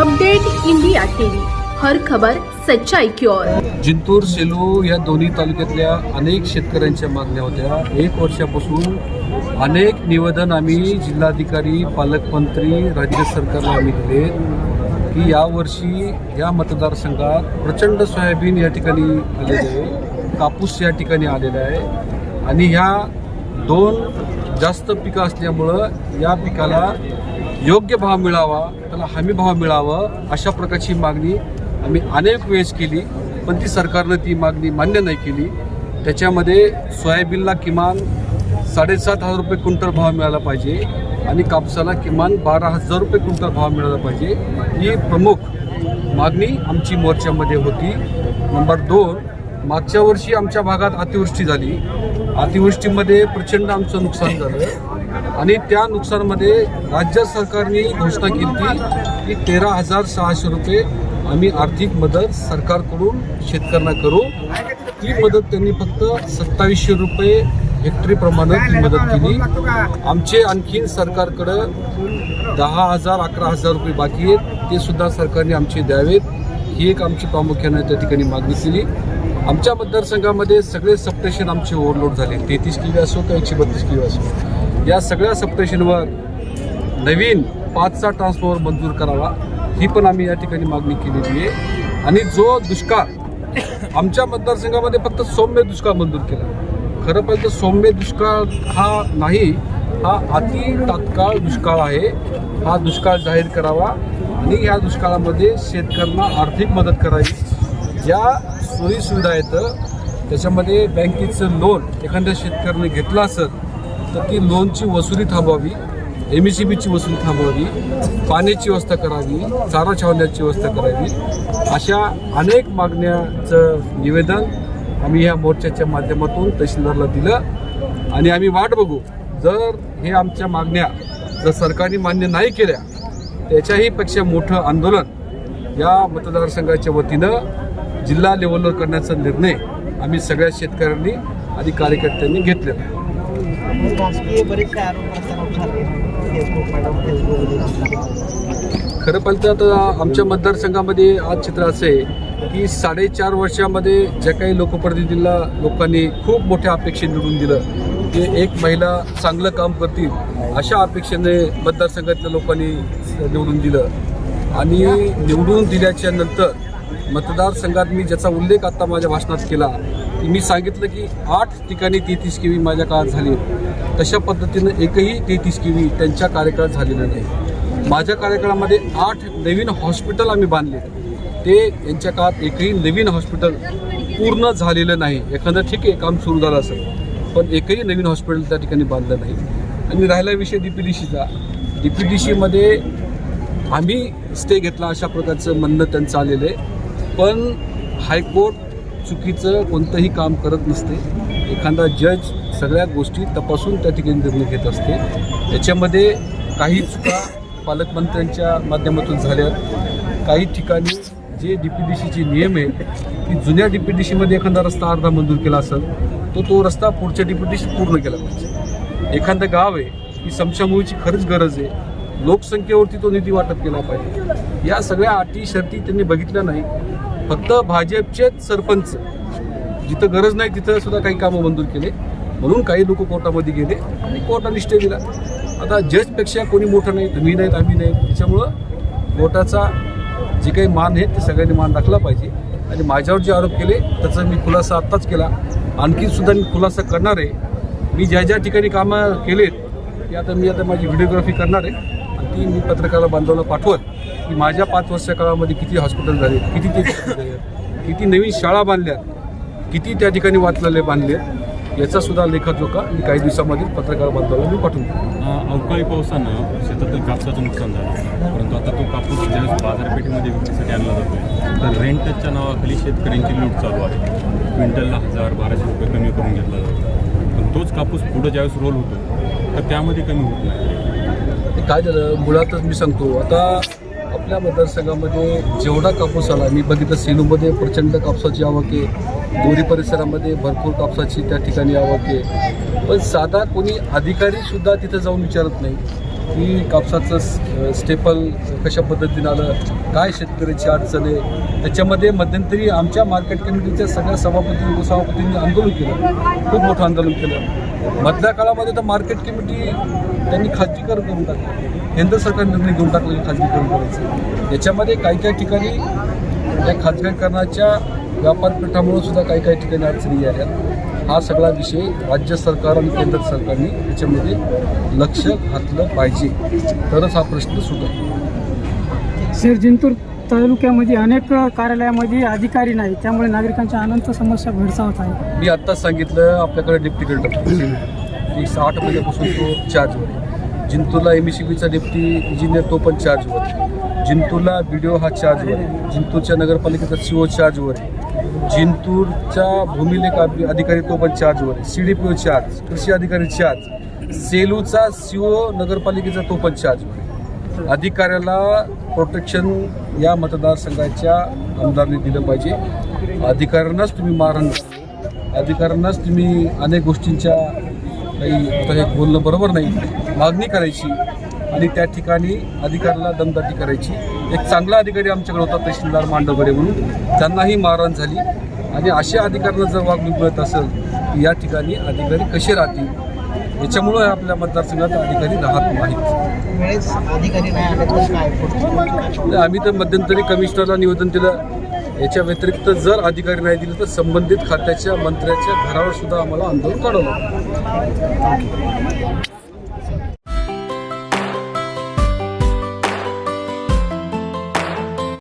Update India TV, हर खबर सच्चाई की ओर। जिंतूर सेलू या दोन्ही तालुक्यातल्या अनेक शेतकऱ्यांच्या मागण्या होत्या। एक वर्षापासून अनेक निवेदन आम्ही जिल्हाधिकारी, पालकमंत्री, राज्य सरकारला आम्ही दिले की यावर्षी या मतदारसंघात प्रचंड सोयाबीन या ठिकाणी आलेले आहे, कापूस या ठिकाणी आलेला आहे आणि ह्या दोन जास्त पिकं असल्यामुळं या पिकाला योग्य भाव मिळावा, त्याला हमी भाव मिळावा अशा प्रकारची मागणी आम्ही अनेक वेळेस केली, पण ती सरकारनं ती मागणी मान्य नाही केली। त्याच्यामध्ये सोयाबीनला किमान 7,500 रुपये क्विंटल भाव मिळाला पाहिजे आणि कापसाला किमान 12,000 रुपये क्विंटल भाव मिळाला पाहिजे, ही प्रमुख मागणी आमची मोर्चामध्ये होती। नंबर 2, मागच्या वर्षी आमच्या भागात अतिवृष्टी झाली, अतिवृष्टीमध्ये प्रचंड आमचं नुकसान झालं आणि त्या नुकसानामध्ये राज्य सरकारने घोषणा केली की 13,600 रुपये आम्ही आर्थिक मदत सरकारकडून शेतकऱ्यांना करू। ती मदत त्यांनी फक्त 2700 रुपये हेक्टरीप्रमाणे ती मदत केली। आमचे आणखीन सरकारकडं 10,000 11,000 रुपये बाकी आहेत, ते सुद्धा सरकारने आमचे द्यावेत, ही एक आमची प्रामुख्याने त्या ठिकाणी मागणी केली। आमच्या मतदारसंघामध्ये सगळे सबस्टेशन आमचे ओव्हरलोड झाले, 33 केवी असो का 132 केवी असो, या सगळ्या सबस्टेशनवर नवीन 5चा ट्रान्सफॉर्मर मंजूर करावा, ही पण आम्ही या ठिकाणी मागणी केलेली आहे। आणि जो दुष्काळ आमच्या मतदारसंघामध्ये फक्त सौम्य दुष्काळ मंजूर केला, खरं पाहिजे तर सौम्य दुष्काळ हा नाही, हा अति तात्काळ दुष्काळ आहे। हा दुष्काळ जाहीर करावा आणि या दुष्काळामध्ये शेतकऱ्यांना आर्थिक मदत करावी। ज्या सोयी सुविधा आहेत त्याच्यामध्ये बँकेचं लोन एखाद्या शेतकऱ्याने घेतलं असेल तर ती लोनची वसुली थांबवावी, MSEBची वसुली थांबवावी, पाण्याची व्यवस्था करावी, चारा छावण्याची व्यवस्था करावी, अशा अनेक मागण्याचं निवेदन आम्ही ह्या मोर्चाच्या माध्यमातून तहसीलदारला दिलं आणि आम्ही वाट बघू, जर हे आमच्या मागण्या जर सरकारने मान्य नाही केल्या त्याच्याही पेक्षा मोठं आंदोलन या मतदारसंघाच्या वतीनं जिल्हा लेवलवर करण्याचा निर्णय आम्ही सगळ्या शेतकऱ्यांनी आणि कार्यकर्त्यांनी घेतलेला आहे। खरं पाहिलं तर आता आमच्या मतदारसंघामध्ये आज चित्र असं आहे की 4.5 वर्षामध्ये ज्या काही लोकप्रतिनिधींना लोकांनी खूप मोठ्या अपेक्षे निवडून दिलं की एक महिला चांगलं काम करतील अशा अपेक्षेने मतदारसंघातल्या लोकांनी निवडून दिलं आणि निवडून दिल्याच्या नंतर मतदारसंघात मी ज्याचा उल्लेख आता माझ्या भाषणात केला की मी सांगितलं की 8 ठिकाणी 33 केवी माझ्या काळात झाली, तशा पद्धतीनं एकही 33 केवी त्यांच्या कार्यकाळात झालेलं नाही। माझ्या कार्यकाळामध्ये 8 नवीन हॉस्पिटल आम्ही बांधले, ते यांच्या काळात एकही नवीन हॉस्पिटल पूर्ण झालेलं नाही। एखादं ठीक आहे काम सुरू झालं असेल, पण एकही नवीन हॉस्पिटल त्या ठिकाणी बांधलं नाही। आणि राहिला विषय DPDCचा, DPDCमध्ये आम्ही स्टे घेतला अशा प्रकारचं म्हणणं त्यांचं आलेलं आहे, पण हायकोर्ट चुकीचं कोणतंही काम करत नसते। एखादा जज सगळ्या गोष्टी तपासून त्या ठिकाणी निर्णय घेत असते। याच्यामध्ये काही चुका पालकमंत्र्यांच्या माध्यमातून झाल्या, काही ठिकाणी जे DPDCचे नियम आहेत की जुन्या DPDCमध्ये एखादा रस्ता अर्धा मंजूर केला असेल तो रस्ता पुढच्या DPDC पूर्ण केला पाहिजे। एखादं गाव आहे की समशामुळीची खरंच गरज आहे, लोकसंख्येवरती तो निधी वाटप केला पाहिजे, या सगळ्या अटी शर्ती त्यांनी बघितल्या नाही। फक्त भाजपचेच सरपंच जिथं गरज नाही तिथं सुद्धा काही कामं मंजूर केले, म्हणून काही लोक कोर्टामध्ये गेले आणि कोर्टाने स्टे दिला। आता जजपेक्षा कोणी मोठं नाही, तुम्ही नाहीत आम्ही नाही, त्याच्यामुळं कोर्टाचा जे काही मान आहे ते सगळ्यांनी मान राखला पाहिजे। आणि माझ्यावर जे आरोप केले त्याचा मी खुलासा आत्ताच केला, आणखी सुद्धा मी खुलासा करणार आहे। मी ज्या ठिकाणी कामं केलेत ते आता मी माझी व्हिडिओग्राफी करणार आहे आणि ती मी पत्रकाराला बांधवांना पाठवत की माझ्या 5 वर्षा काळामध्ये किती हॉस्पिटल झाले, किती नवीन शाळा बांधल्या, किती त्या ठिकाणी वाचलेले बांधले, याचा सुद्धा लेखाजोखा मी काही दिवसामध्ये पत्रकार बांधवांना मी पाठवून देतो। अवकाळी पावसानं शेतातील कापसाचं नुकसान झालं, परंतु आता तो कापूस ज्यावेळेस बाजारपेठेमध्ये विक्रीसाठी आणला जातो तर रेंटच्या नावाखाली शेतकऱ्यांची लूट चालू आहे। क्विंटलला 1,000-1,200 रुपये कमी करून घेतला जातो, पण तोच कापूस पुढं ज्यावेळेस रोल होतो तर त्यामध्ये कमी होत नाही। काय झालं मुळातच मी सांगतो, आता आपल्या मतदारसंघामध्ये जेवढा कापूस आला, मी बघितलं सेलूमध्ये प्रचंड कापसाची आवक आहे, बोरी परिसरामध्ये भरपूर कापसाची त्या ठिकाणी आवक आहे, पण साधा कोणी अधिकारीसुद्धा तिथं जाऊन विचारत नाही की कापसाचं स्टेपल कशा पद्धतीनं आलं, काय शेतकऱ्याची अडचण आहे. त्याच्यामध्ये मध्यंतरी आमच्या मार्केट कमिटीच्या सगळ्या सभापती उपसभापतींनी आंदोलन केलं, खूप मोठं आंदोलन केलं. मधल्या काळामध्ये तर मार्केट कमिटी त्यांनी खाजगीकरण करून टाकलं, केंद्र सरकार निर्णय घेऊन टाकलं की खाजगीकरण करायचं. याच्यामध्ये काही ठिकाणी या खाजगीकरणाच्या व्यापारपेठामुळे सुद्धा काही ठिकाणी अडचणी आल्या. हा सगळा विषय राज्य सरकार आणि केंद्र सरकारने याच्यामध्ये लक्ष घातलं पाहिजे, तरच हा प्रश्न सुटेल. सर, जिंतूर तालुक्यामध्ये अनेक कार्यालयामध्ये अधिकारी नाही, त्यामुळे नागरिकांच्या अनंत समस्या भेडसावत आहे. मी आत्ताच सांगितलं आपल्याकडे डेप्टी कलेक्टर की 6 महिन्यापासून तो चार्जवर आहे. जिंतूरला MECBचा डेप्टी इंजिनियर तो पण चार्जवर आहे. जिंतूरला BDO हा चार्जवर आहे. जिंतूरच्या नगरपालिकेचा CO चार्जवर आहे. जिंतूरचा भूमिलेख अधिकारी तो पण चार्जवर आहे. CDPO चार्ज, कृषी अधिकारी चार्ज, सेलूचा CO नगरपालिकेचा तो पण चार्जवर आहे. अधिकाऱ्याला प्रोटेक्शन या मतदारसंघाच्या आमदारांनी दिलं पाहिजे. अधिकाऱ्यांनाच तुम्ही मारहाण करा, अधिकाऱ्यांनाच तुम्ही अनेक गोष्टींच्या काही आता हे बोलणं बरोबर नाही, मागणी करायची आणि त्या ठिकाणी अधिकाऱ्याला दमदाटी करायची. एक चांगला अधिकारी आमच्याकडे होता तहसीलदार मांडवगडे म्हणून, त्यांनाही मारहाण झाली. आणि अशा अधिकाऱ्यांना जर वागणूक मिळत असेल की या ठिकाणी अधिकारी कसे राहतील, याच्यामुळं आपल्या मतदारसंघात अधिकारी राहत नाहीत. वेळेस अधिकारी नाही आले तर काय? आम्ही तर मध्यंतरी कमिशनरला निवेदन दिलं. याच्या व्यतिरिक्त जर अधिकारी नाही दिले तर संबंधित खात्याच्या मंत्र्याच्या घरावर सुद्धा आम्हाला आंदोलन करावं लागतं.